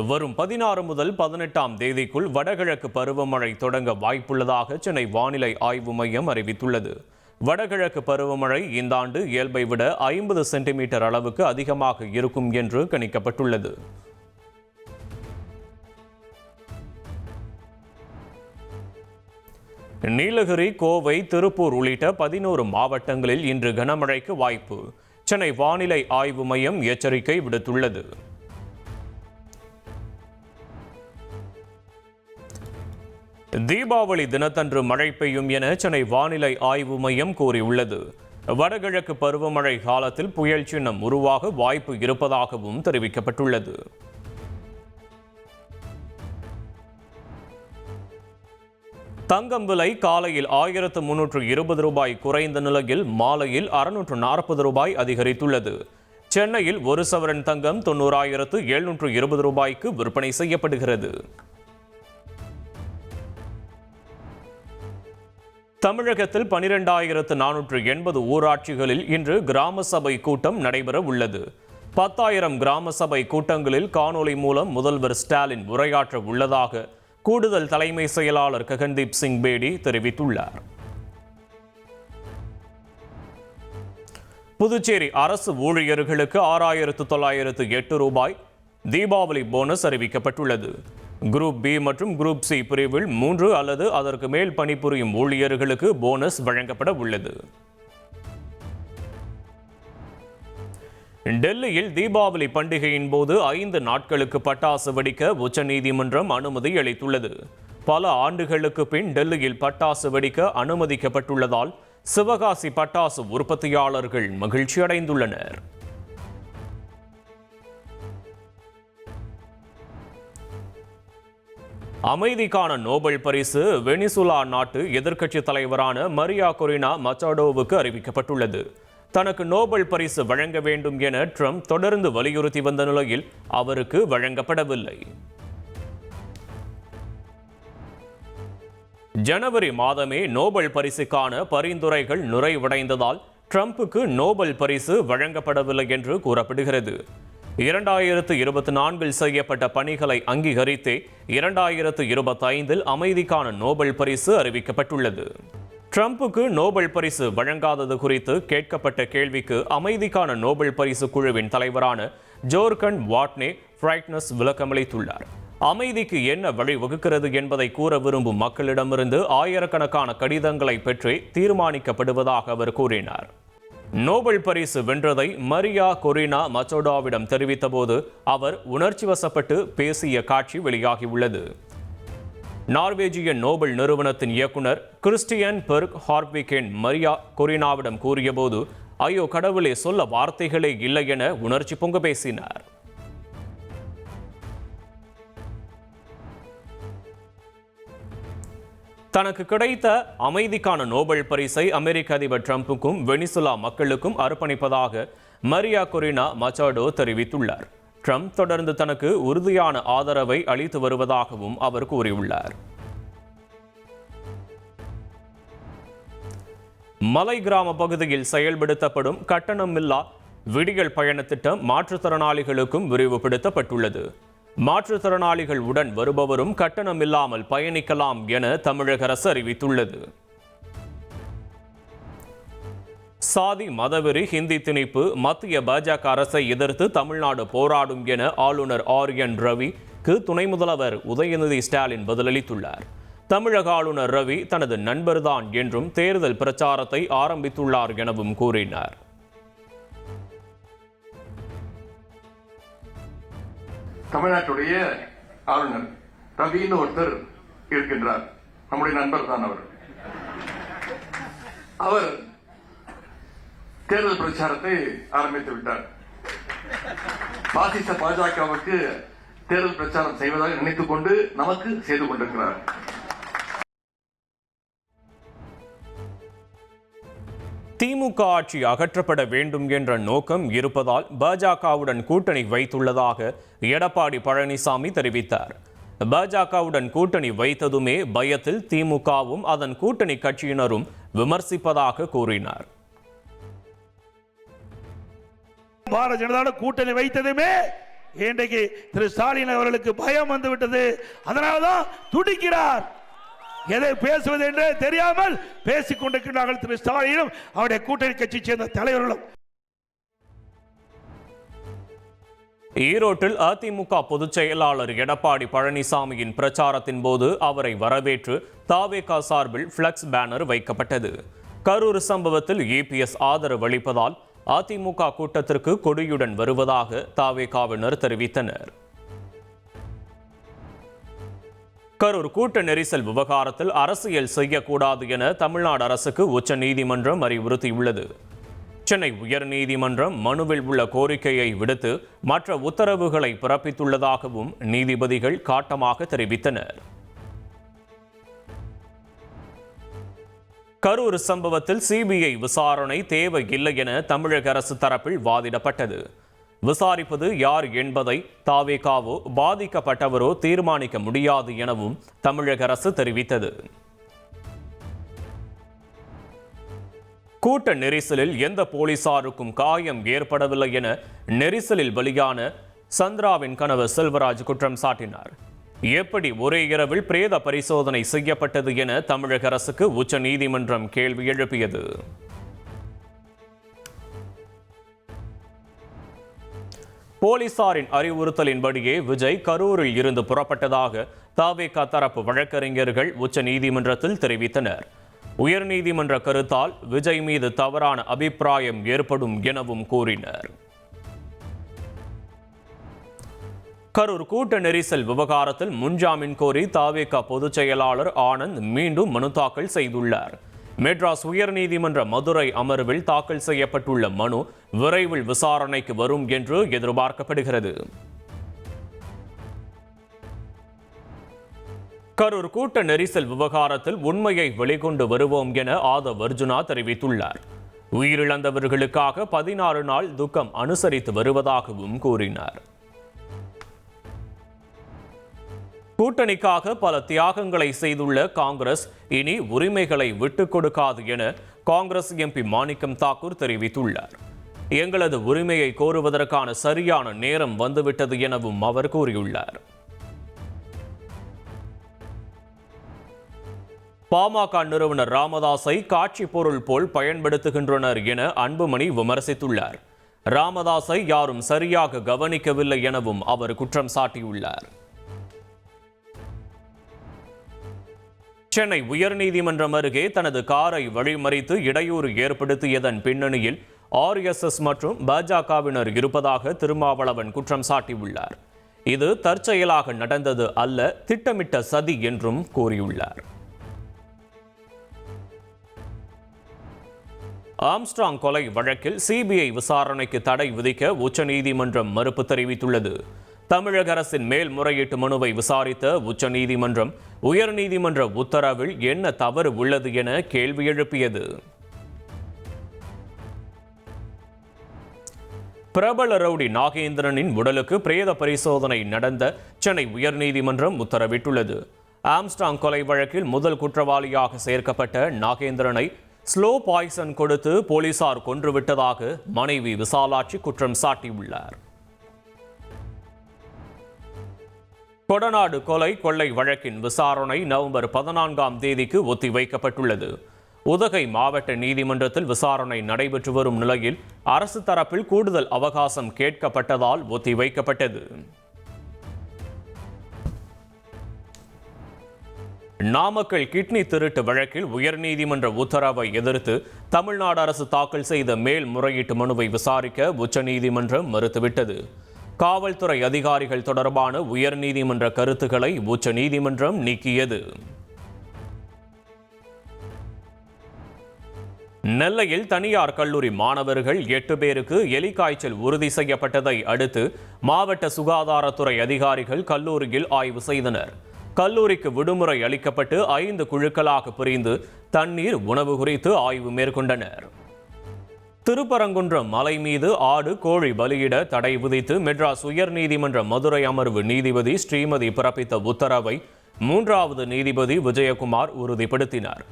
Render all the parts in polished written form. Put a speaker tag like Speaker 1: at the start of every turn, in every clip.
Speaker 1: வரும் 16 முதல் 18ஆம் தேதிக்குள் வடகிழக்கு பருவமழை தொடங்க வாய்ப்புள்ளதாக சென்னை வானிலை ஆய்வு மையம் அறிவித்துள்ளது. வடகிழக்கு பருவமழை இந்த ஆண்டு இயல்பை விட 50 சென்டிமீட்டர் அளவுக்கு அதிகமாக இருக்கும் என்று கணிக்கப்பட்டுள்ளது. நீலகிரி, கோவை, திருப்பூர் உள்ளிட்ட 11 மாவட்டங்களில் இன்று கனமழைக்கு வாய்ப்பு. சென்னை வானிலை ஆய்வு மையம் எச்சரிக்கை விடுத்துள்ளது. தீபாவளி தினத்தன்று மழை பெய்யும் என சென்னை வானிலை ஆய்வு மையம் கூறியுள்ளது. வடகிழக்கு பருவமழை காலத்தில் புயல் சின்னம் உருவாக வாய்ப்பு இருப்பதாகவும் தெரிவிக்கப்பட்டுள்ளது. தங்கம் விலை காலையில் 1320 ரூபாய் குறைந்த நிலையில் மாலையில் 640 ரூபாய் அதிகரித்துள்ளது. சென்னையில் ஒரு சவரன் தங்கம் 90,720 ரூபாய்க்கு விற்பனை செய்யப்படுகிறது. தமிழகத்தில் 12,480 ஊராட்சிகளில் இன்று கிராம சபை கூட்டம் நடைபெற உள்ளது. 10,000 கிராம சபை கூட்டங்களில் காணொலி மூலம் முதல்வர் ஸ்டாலின் உரையாற்ற உள்ளதாக கூடுதல் தலைமை செயலாளர் ககன்தீப் சிங் பேடி தெரிவித்துள்ளார். புதுச்சேரி அரசு ஊழியர்களுக்கு 6,908 ரூபாய் தீபாவளி போனஸ் அறிவிக்கப்பட்டுள்ளது. குரூப் பி மற்றும் குரூப் சி பிரிவில் 3 அல்லது அதற்கு மேல் பணிபுரியும் ஊழியர்களுக்கு போனஸ் வழங்கப்பட உள்ளது. டெல்லியில் தீபாவளி பண்டிகையின் போது 5 நாட்களுக்கு பட்டாசு வெடிக்க உச்சநீதிமன்றம் அனுமதி அளித்துள்ளது. பல ஆண்டுகளுக்கு பின் டெல்லியில் பட்டாசு வெடிக்க அனுமதிக்கப்பட்டுள்ளதால் சிவகாசி பட்டாசு உற்பத்தியாளர்கள் மகிழ்ச்சி அடைந்துள்ளனர். அமைதிக்கான நோபல் பரிசு வெனிசுலா நாட்டு எதிர்க்கட்சி தலைவரான மரியா கொரினா மச்சாடோவுக்கு அறிவிக்கப்பட்டுள்ளது. தனக்கு நோபல் பரிசு வழங்க வேண்டும் என ட்ரம்ப் தொடர்ந்து வலியுறுத்தி வந்த நிலையில் அவருக்கு வழங்கப்படவில்லை. ஜனவரி மாதமே நோபல் பரிசுக்கான பரிந்துரைகள் நிறைவடைந்ததால் ட்ரம்புக்கு நோபல் பரிசு வழங்கப்படவில்லை என்று கூறப்படுகிறது. 2024 செய்யப்பட்ட பணிகளை அங்கீகரித்தே 2025 அமைதிக்கான நோபல் பரிசு அறிவிக்கப்பட்டுள்ளது. ட்ரம்புக்கு நோபல் பரிசு வழங்காதது குறித்து கேட்கப்பட்ட கேள்விக்கு அமைதிக்கான நோபல் பரிசு குழுவின் தலைவரான ஜோர்கன் வாட்னே ஃப்ரைட்னஸ் விளக்கமளித்துள்ளார். அமைதிக்கு என்ன வழிவகுக்கிறது என்பதை கூற விரும்பும் மக்களிடமிருந்து ஆயிரக்கணக்கான கடிதங்களை பெற்றே தீர்மானிக்கப்படுவதாக அவர் கூறினார். நோபல் பரிசு வென்றதை மரியா கொரினா மச்சோடாவிடம் தெரிவித்த போது அவர் உணர்ச்சி வசப்பட்டு பேசிய காட்சி வெளியாகியுள்ளது. நார்வேஜிய நோபல் நிறுவனத்தின் இயக்குனர் கிறிஸ்டியன் பெர்க் ஹார்விகேன் மரியா கொரினாவிடம் கூறியபோது, ஐயோ கடவுளே, சொல்ல வார்த்தைகளே இல்லை என உணர்ச்சி பொங்க பேசினார். தனக்கு கிடைத்த அமைதிக்கான நோபல் பரிசை அமெரிக்க அதிபர் ட்ரம்புக்கும் வெனிசுலா மக்களுக்கும் அர்ப்பணிப்பதாக மரியா கொரினா மச்சாடோ தெரிவித்துள்ளார். ட்ரம்ப் தொடர்ந்து தனக்கு உறுதியான ஆதரவை அளித்து வருவதாகவும் அவர் கூறியுள்ளார். மலை கிராம பகுதியில் செயல்படுத்தப்படும் கட்டணமில்லா விடியல் பயண திட்டம் மாற்றுத்திறனாளிகளுக்கும் விரிவுபடுத்தப்பட்டுள்ளது. மாற்றுத்திறனாளிகள் உடன் வருபவரும் கட்டணம் இல்லாமல் பயணிக்கலாம் என தமிழக அரசு அறிவித்துள்ளது. சாதி மதவெறி ஹிந்தி திணிப்பு மத்திய பாஜக அரசை எதிர்த்து தமிழ்நாடு போராடும் என ஆளுநர் RN ரவிக்கு துணை முதல்வர் உதயநிதி ஸ்டாலின் பதிலளித்துள்ளார். தமிழக ஆளுநர் ரவி தனது நண்பர்தான் என்றும் தேர்தல் பிரச்சாரத்தை ஆரம்பித்துள்ளார் எனவும் கூறினார்.
Speaker 2: தமிழ்நாட்டுடைய ஆளுநர் ரவின்னு ஒருத்தர் இருக்கின்றார். நம்முடைய நண்பர் தான் அவர் தேர்தல் பிரச்சாரத்தை ஆரம்பித்து விட்டார். பாசிச பாஜகவுக்கு தேர்தல் பிரச்சாரம் செய்வதாக நினைத்துக் கொண்டு நமக்கு செய்து கொண்டிருக்கிறார்.
Speaker 1: திமுக ஆட்சி அகற்றப்பட வேண்டும் என்ற நோக்கம் இருப்பதால் பாஜகவுடன் கூட்டணி வைத்துள்ளதாக எடப்பாடி பழனிசாமி தெரிவித்தார். பாஜகவுடன் கூட்டணி வைத்ததுமே பயத்தில் திமுகவும் அதன் கூட்டணி கட்சியினரும் விமர்சிப்பதாக கூறினார்.
Speaker 3: பாரதிய ஜனதா கூட்டணி வைத்ததுமே இன்றைக்கு திரு ஸ்டாலின் அவர்களுக்கு பயம் வந்து விட்டது. அதனால்தான் துடிக்கிறார். எதை பேசுவது என்று தெரியாமல் பேசிக் கொண்டிருக்கிறார்கள் திரு ஸ்டாலினும் அவருடைய கூட்டணி கட்சி சேர்ந்த தலைவர்களும்.
Speaker 1: ஈரோட்டில் அதிமுக பொதுச் செயலாளர் எடப்பாடி பழனிசாமியின் பிரச்சாரத்தின் போது அவரை வரவேற்று தாவேகா சார்பில் பிளக்ஸ் பேனர் வைக்கப்பட்டது. கரூர் சம்பவத்தில் இபிஎஸ் ஆதரவு அளிப்பதால் அதிமுக கூட்டத்திற்கு கொடியுடன் வருவதாக தாவேகாவினர் தெரிவித்தனர். கரூர் கூட்ட நெரிசல் விவகாரத்தில் அரசியல் செய்யக்கூடாது என தமிழ்நாடு அரசுக்கு உச்சநீதிமன்றம் அறிவுறுத்தியுள்ளது. சென்னை உயர்நீதிமன்றம் மனுவில் உள்ள கோரிக்கையை விடுத்து மற்ற உத்தரவுகளை பிறப்பித்துள்ளதாகவும் நீதிபதிகள் காட்டமாக தெரிவித்தனர். கரூர் சம்பவத்தில் சிபிஐ விசாரணை தேவையில்லை என தமிழக அரசு தரப்பில் வாதிடப்பட்டது. விசாரிப்பது யார் என்பதை தாவேகாவோ பாதிக்கப்பட்டவரோ தீர்மானிக்க முடியாது எனவும் தமிழக அரசு தெரிவித்தது. கூட்ட நெரிசலில் எந்த போலீசாருக்கும் காயம் ஏற்படவில்லை என நெரிசலில் பலியான சந்திராவின் கணவர் செல்வராஜ் குற்றம் சாட்டினார். எப்படி ஒரே இரவில் பிரேத பரிசோதனை செய்யப்பட்டது என தமிழக அரசுக்கு உச்ச நீதிமன்றம் கேள்வி எழுப்பியது. போலீசாரின் அறிவுறுத்தலின்படியே விஜய் கரூரில் இருந்து புறப்பட்டதாக தாவேகா தரப்பு வழக்கறிஞர்கள் உச்ச நீதிமன்றத்தில் தெரிவித்தனர். உயர்நீதிமன்ற கருத்தால் விஜய் மீது தவறான அபிப்பிராயம் ஏற்படும் எனவும் கூறினர். கரூர் கூட்ட நெரிசல் விவகாரத்தில் முன்ஜாமீன் கோரி தாவேகா பொதுச் செயலாளர் ஆனந்த் மீண்டும் மனு தாக்கல் செய்துள்ளார். மெட்ராஸ் உயர்நீதிமன்ற மதுரை அமர்வில் தாக்கல் செய்யப்பட்டுள்ள மனு விரைவில் விசாரணைக்கு வரும் என்று எதிர்பார்க்கப்படுகிறது. கரூர் கூட்ட நெரிசல் விவகாரத்தில் உண்மையை வெளிக்கொண்டு வருவோம் என ஆதவ் அர்ஜுனா தெரிவித்துள்ளார். உயிரிழந்தவர்களுக்காக 16 நாள் துக்கம் அனுசரித்து வருவதாகவும் கூறினார். கூட்டணிக்காக பல தியாகங்களை செய்துள்ள காங்கிரஸ் இனி உரிமைகளை விட்டுக் கொடுக்காது என காங்கிரஸ் எம்பி மாணிக்கம் தாக்கூர் தெரிவித்துள்ளார். எங்களது உரிமையை கோருவதற்கான சரியான நேரம் வந்துவிட்டது எனவும் அவர் கூறியுள்ளார். பாமக நிறுவனர் ராமதாஸை காட்சி பொருள் போல் பயன்படுத்துகின்றனர் என அன்புமணி விமர்சித்துள்ளார். ராமதாஸை யாரும் சரியாக கவனிக்கவில்லை எனவும் அவர் குற்றம் சாட்டியுள்ளார். சென்னை உயர்நீதிமன்றம் அருகே தனது காரை வழிமறித்து இடையூறு ஏற்படுத்தியதன் பின்னணியில் ஆர்எஸ்எஸ் மற்றும் பாஜகவினர் இருப்பதாக திருமாவளவன் குற்றம் சாட்டியுள்ளார். இது தற்செயலாக நடந்தது அல்ல, திட்டமிட்ட சதி என்றும் கூறியுள்ளார். ஆம்ஸ்ட்ராங் கொலை வழக்கில் சிபிஐ விசாரணைக்கு தடை விதிக்க உச்சநீதிமன்றம் மறுப்பு தெரிவித்துள்ளது. தமிழக அரசின் மேல்முறையீட்டு மனுவை விசாரித்த உச்சநீதிமன்றம் உயர்நீதிமன்ற உத்தரவில் என்ன தவறு உள்ளது என கேள்வி எழுப்பியது. பிரபல ரவுடி நாகேந்திரனின் உடலுக்கு பிரேத பரிசோதனை நடந்த சென்னை உயர்நீதிமன்றம் உத்தரவிட்டுள்ளது. ஆம்ஸ்ட்ராங் கொலை வழக்கில் முதல் குற்றவாளியாக சேர்க்கப்பட்ட நாகேந்திரனை ஸ்லோ பாய்சன் கொடுத்து போலீசார் கொன்றுவிட்டதாக மனைவி விசாலாட்சி குற்றம் சாட்டியுள்ளார். கொடநாடு கொலை கொள்ளை வழக்கின் விசாரணை நவம்பர் 14ஆம் தேதிக்கு ஒத்திவைக்கப்பட்டுள்ளது. உதகை மாவட்ட நீதிமன்றத்தில் விசாரணை நடைபெற்று வரும் நிலையில் அரசு தரப்பில் கூடுதல் அவகாசம் கேட்கப்பட்டதால் ஒத்திவைக்கப்பட்டது. நாமக்கல் கிட்னி திருட்டு வழக்கில் உயர்நீதிமன்ற உத்தரவை எதிர்த்து தமிழ்நாடு அரசு தாக்கல் செய்த மேல்முறையீட்டு மனுவை விசாரிக்க உச்சநீதிமன்றம் மறுத்துவிட்டது. காவல்துறை அதிகாரிகள் தொடர்பான உயர்நீதிமன்ற கருத்துக்களை உச்சநீதிமன்றம் நீக்கியது. நெல்லையில் தனியார் கல்லூரி மாணவர்கள் 8 பேருக்கு எலிக்காய்ச்சல் உறுதி செய்யப்பட்டதை அடுத்து மாவட்ட சுகாதாரத்துறை அதிகாரிகள் கல்லூரியில் ஆய்வு செய்தனர். கல்லூரிக்கு விடுமுறை அளிக்கப்பட்டு 5 குழுக்களாக பிரிந்து தண்ணீர், உணவு குறித்து ஆய்வு மேற்கொண்டனர். திருப்பரங்குன்றம் மலை மீது ஆடு, கோழி பலியிட தடை விதித்து மெட்ராஸ் உயர்நீதிமன்ற மதுரை அமர்வு நீதிபதி ஸ்ரீமதி பிறப்பித்த உத்தரவை 3வது நீதிபதி விஜயகுமார் உறுதிப்படுத்தினார்.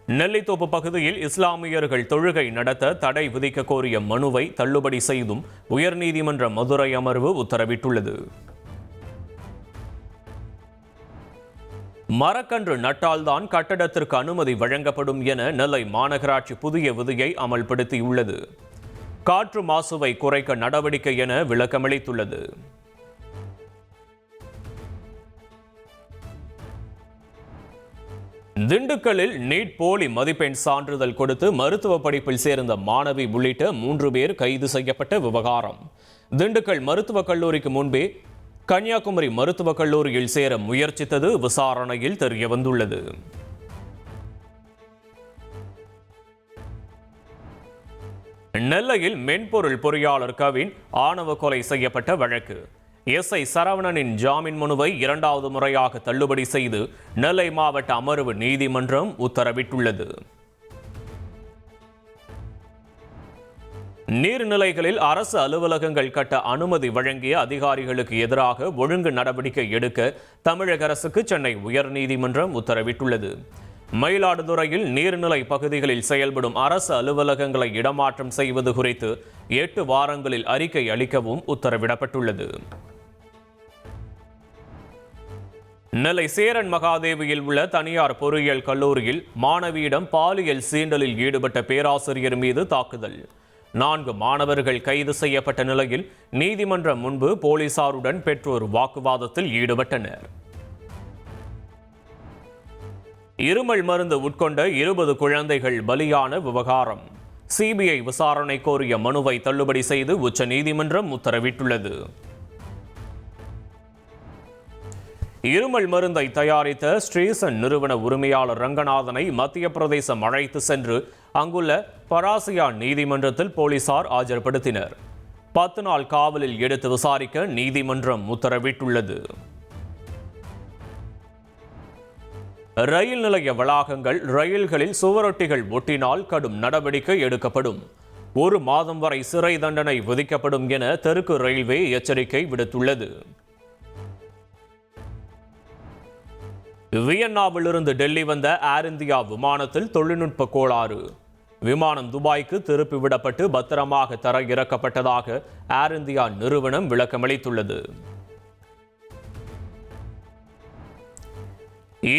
Speaker 1: நெல்லித்தோப்பு பகுதியில் இஸ்லாமியர்கள் தொழுகை நடத்த தடை விதிக்க கோரிய மனுவை தள்ளுபடி செய்தும் உயர்நீதிமன்ற மதுரை அமர்வு உத்தரவிட்டுள்ளது. மரக்கன்று நட்டால்தான் கட்டடத்திற்கு அனுமதி வழங்கப்படும் என நெல்லை மாநகராட்சி புதிய விதியை அமல்படுத்தியுள்ளது. காற்று மாசுவை குறைக்க நடவடிக்கை என விளக்கமளித்துள்ளது. திண்டுக்கல்லில் நீட் போலி மதிப்பெண் சான்றிதழ் கொடுத்து மருத்துவ படிப்பில் சேர்ந்த மாணவி உள்ளிட்ட 3 பேர் கைது செய்யப்பட்ட விவகாரம். திண்டுக்கல் மருத்துவக் கல்லூரிக்கு முன்பே கன்னியாகுமரி மருத்துவக் கல்லூரியில் சேர முயற்சித்தது விசாரணையில் தெரியவந்துள்ளது. நெல்லையில் மென்பொருள் பொறியாளர் கவின் ஆணவ கொலை செய்யப்பட்ட வழக்கு. எஸ்ஐ சரவணனின் ஜாமீன் மனுவை 2வது முறையாக தள்ளுபடி செய்து நெல்லை மாவட்ட அமர்வு நீதிமன்றம் உத்தரவிட்டுள்ளது. நீர்நிலைகளில் அரசு அலுவலகங்கள் கட்ட அனுமதி வழங்கிய அதிகாரிகளுக்கு எதிராக ஒழுங்கு நடவடிக்கை எடுக்க தமிழக அரசுக்கு சென்னை உயர்நீதிமன்றம் உத்தரவிட்டுள்ளது. மயிலாடுதுறையில் நீர்நிலை பகுதிகளில் செயல்படும் அரசு அலுவலகங்களை இடமாற்றம் செய்வது குறித்து 8 வாரங்களில் அறிக்கை அளிக்கவும் உத்தரவிடப்பட்டுள்ளது. நெல்லை சேரன் மகாதேவியில் உள்ள தனியார் பொறியியல் கல்லூரியில் மாணவியிடம் பாலியல் சீண்டலில் ஈடுபட்ட பேராசிரியர் மீது தாக்குதல். 4 மாணவர்கள் கைது செய்யப்பட்ட நிலையில் நீதிமன்றம் முன்பு போலீசாருடன் பெற்றோர் வாக்குவாதத்தில் ஈடுபட்டனர். இருமல் மருந்து உட்கொண்ட 20 குழந்தைகள் பலியான விவகாரம். சிபிஐ விசாரணை கோரிய மனுவை தள்ளுபடி செய்து உச்சநீதிமன்றம் உத்தரவிட்டுள்ளது. இருமல் மருந்தை தயாரித்த ஸ்ரீசன் நிறுவன உரிமையாளர் ரங்கநாதனை மத்திய பிரதேசம் அழைத்து சென்று அங்குள்ள பராசியா நீதிமன்றத்தில் போலீசார் ஆஜர்படுத்தினர். 10 நாள் காவலில் எடுத்து விசாரிக்க நீதிமன்றம் உத்தரவிட்டுள்ளது. ரயில் நிலைய வளாகங்கள் ரயில்களில் சுவரொட்டிகள் ஒட்டினால் கடும் நடவடிக்கை எடுக்கப்படும். 1 மாதம் வரை சிறை தண்டனை விதிக்கப்படும் என தெற்கு ரயில்வே எச்சரிக்கை விடுத்துள்ளது. வியன்னாவிலிருந்து டெல்லி வந்த ஏர் இந்தியா விமானத்தில் தொழில்நுட்ப கோளாறு. விமானம் துபாய்க்கு திருப்பிவிடப்பட்டு பத்திரமாக தரையிறக்கப்பட்டதாக ஏர் இந்தியா நிறுவனம் விளக்கமளித்துள்ளது.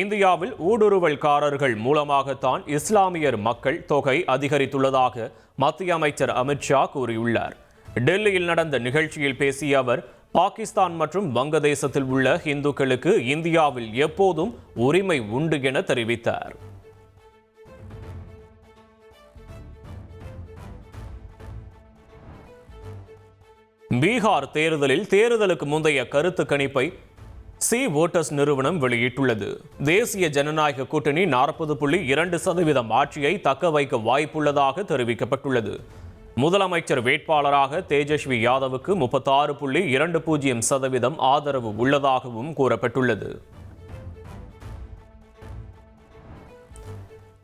Speaker 1: இந்தியாவில் ஊடுருவல்காரர்கள் மூலமாகத்தான் இஸ்லாமியர் மக்கள் தொகை அதிகரித்துள்ளதாக மத்திய அமைச்சர் அமித்ஷா கூறியுள்ளார். டெல்லியில் நடந்த நிகழ்ச்சியில் பேசிய அவர், பாகிஸ்தான் மற்றும் வங்கதேசத்தில் உள்ள இந்துக்களுக்கு இந்தியாவில் எப்போதும் உரிமை உண்டு என தெரிவித்தார். பீகார் தேர்தலில் தேர்தலுக்கு முந்தைய கருத்து கணிப்பை சி ஓட்டர்ஸ் நிறுவனம் வெளியிட்டுள்ளது. தேசிய ஜனநாயக கூட்டணி 40.2% ஆட்சியை தக்க வைக்க வாய்ப்புள்ளதாக தெரிவிக்கப்பட்டுள்ளது. முதலமைச்சர் வேட்பாளராக தேஜஸ்வி யாதவுக்கு 36.20% ஆதரவு உள்ளதாகவும் கூறப்பட்டுள்ளது.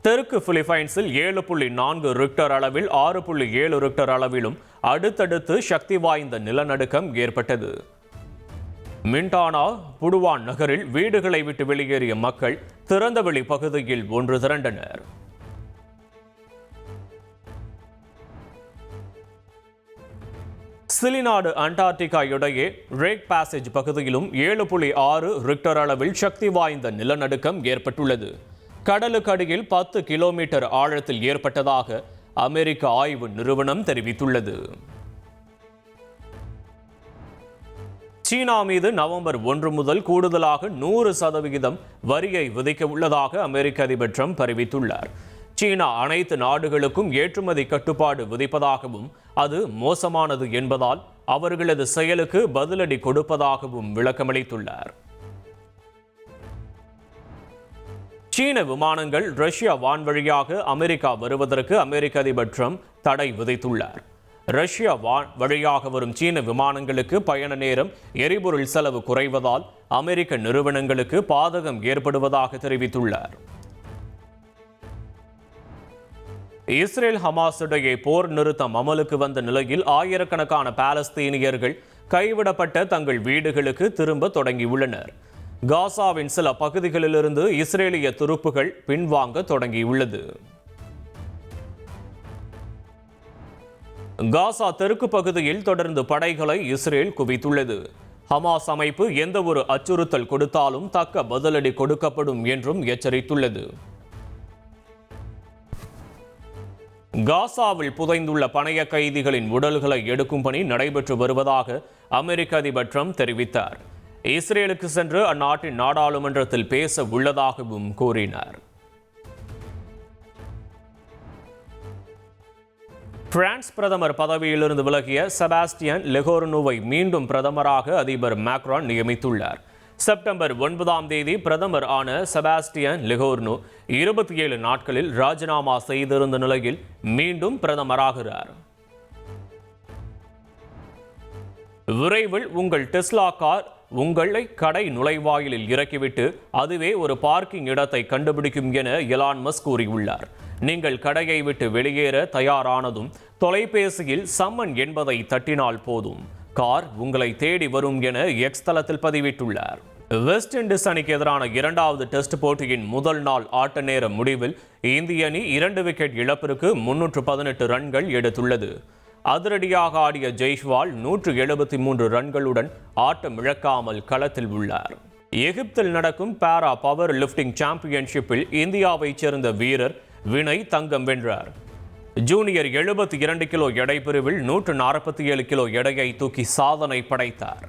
Speaker 1: தெற்கு பிலிப்பைன்ஸில் 7.4 ரிக்டர் அளவில் 6.7 ரிக்டர் அளவிலும் அடுத்தடுத்து சக்தி வாய்ந்த நிலநடுக்கம் ஏற்பட்டது. மிண்டானா புடுவான் நகரில் வீடுகளை விட்டு வெளியேறிய மக்கள் திறந்தவெளி பகுதியில் ஒன்று திரண்டனர். சிலி நாடு அண்டார்டிகா இடையே ரேக் பாசேஜ் பகுதியிலும் 7.6 ரிக்டர் அளவில் சக்தி வாய்ந்த நிலநடுக்கம் ஏற்பட்டுள்ளது. கடலுக்கு அடியில் 10 கிலோமீட்டர் ஆழத்தில் ஏற்பட்டதாக அமெரிக்க ஆய்வு நிறுவனம் தெரிவித்துள்ளது. சீனா மீது நவம்பர் 1 முதல் கூடுதலாக 100% வரியை விதிக்க உள்ளதாக அமெரிக்க அதிபர் ட்ரம்ப் அறிவித்துள்ளார். சீனா அனைத்து நாடுகளுக்கும் ஏற்றுமதி கட்டுப்பாடு விதிப்பதாகவும் அது மோசமானது என்பதால் அவர்களது செயலுக்கு பதிலடி கொடுப்பதாகவும் விளக்கமளித்துள்ளார். சீன விமானங்கள் ரஷ்யா வான்வழியாக அமெரிக்கா வருவதற்கு அமெரிக்க அதிபர் ட்ரம்ப் தடை விதித்துள்ளார். ரஷ்யா வான் வழியாக வரும் சீன விமானங்களுக்கு பயண நேரம், எரிபொருள் செலவு குறைவதால் அமெரிக்க நிறுவனங்களுக்கு பாதகம் ஏற்படுவதாக தெரிவித்துள்ளார். இஸ்ரேல் ஹமாஸ் இடையே போர் நிறுத்தம் அமலுக்கு வந்த நிலையில் ஆயிரக்கணக்கான பாலஸ்தீனியர்கள் கைவிடப்பட்ட தங்கள் வீடுகளுக்கு திரும்ப தொடங்கியுள்ளனர். காசாவின் சில பகுதிகளிலிருந்து இஸ்ரேலிய துருப்புகள் பின்வாங்க தொடங்கியுள்ளது. காசா தெற்கு பகுதியில் தொடர்ந்து படைகளை இஸ்ரேல் குவித்துள்ளது. ஹமாஸ் அமைப்பு எந்த ஒரு அச்சுறுத்தல் கொடுத்தாலும் தக்க பதிலடி கொடுக்கப்படும் என்றும் எச்சரித்துள்ளது. காசாவில் புதைந்துள்ள பணைய கைதிகளின் உடல்களை எடுக்கும் பணி நடைபெற்று வருவதாக அமெரிக்க அதிபர் ட்ரம்ப் தெரிவித்தார். இஸ்ரேலுக்கு சென்று அந்நாட்டின் நாடாளுமன்றத்தில் பேச உள்ளதாகவும் கூறினார். பிரான்ஸ் பிரதமர் பதவியிலிருந்து விலகிய செபாஸ்டியன் லெகோர்னுவை மீண்டும் பிரதமராக அதிபர் மேக்ரான் நியமித்துள்ளார். செப்டம்பர் 9 பிரதமர் ஆன செபாஸ்டியன் லெகோர்னு 27 நாட்களில் ராஜினாமா செய்திருந்த நிலையில் மீண்டும் பிரதமராகிறார். விரைவில் உங்கள் டெஸ்லா கார் உங்களை கடை நுழைவாயிலில் இறக்கிவிட்டு அதுவே ஒரு பார்க்கிங் இடத்தை கண்டுபிடிக்கும் என எலான் மஸ்க் கூறியுள்ளார். நீங்கள் கடையை விட்டு வெளியேற தயாரானதும் தொலைபேசியில் சம்மன் என்பதை தட்டினால் போதும், கார் உங்களை தேடி வரும் என எக்ஸ் தளத்தில் பதிவிட்டுள்ளார். வெஸ்ட் இண்டீஸ் அணிக்கு எதிரான 2வது டெஸ்ட் போட்டியின் முதல் நாள் ஆட்ட நேர முடிவில் இந்திய அணி 2 விக்கெட் இழப்பிற்கு 318 ரன்கள் எடுத்துள்ளது. அதிரடியாக ஆடிய ஜெய்ஷ்வால் 173 ரன்களுடன் ஆட்டம் இழக்காமல் களத்தில் உள்ளார். எகிப்தில் நடக்கும் பாரா பவர் லிஃப்டிங் சாம்பியன்ஷிப்பில் இந்தியாவைச் சேர்ந்த வீரர் வினய் தங்கம் வென்றார். ஜூனியர் 72 கிலோ எடை பிரிவில் 147 கிலோ எடையை தூக்கி சாதனை படைத்தார்.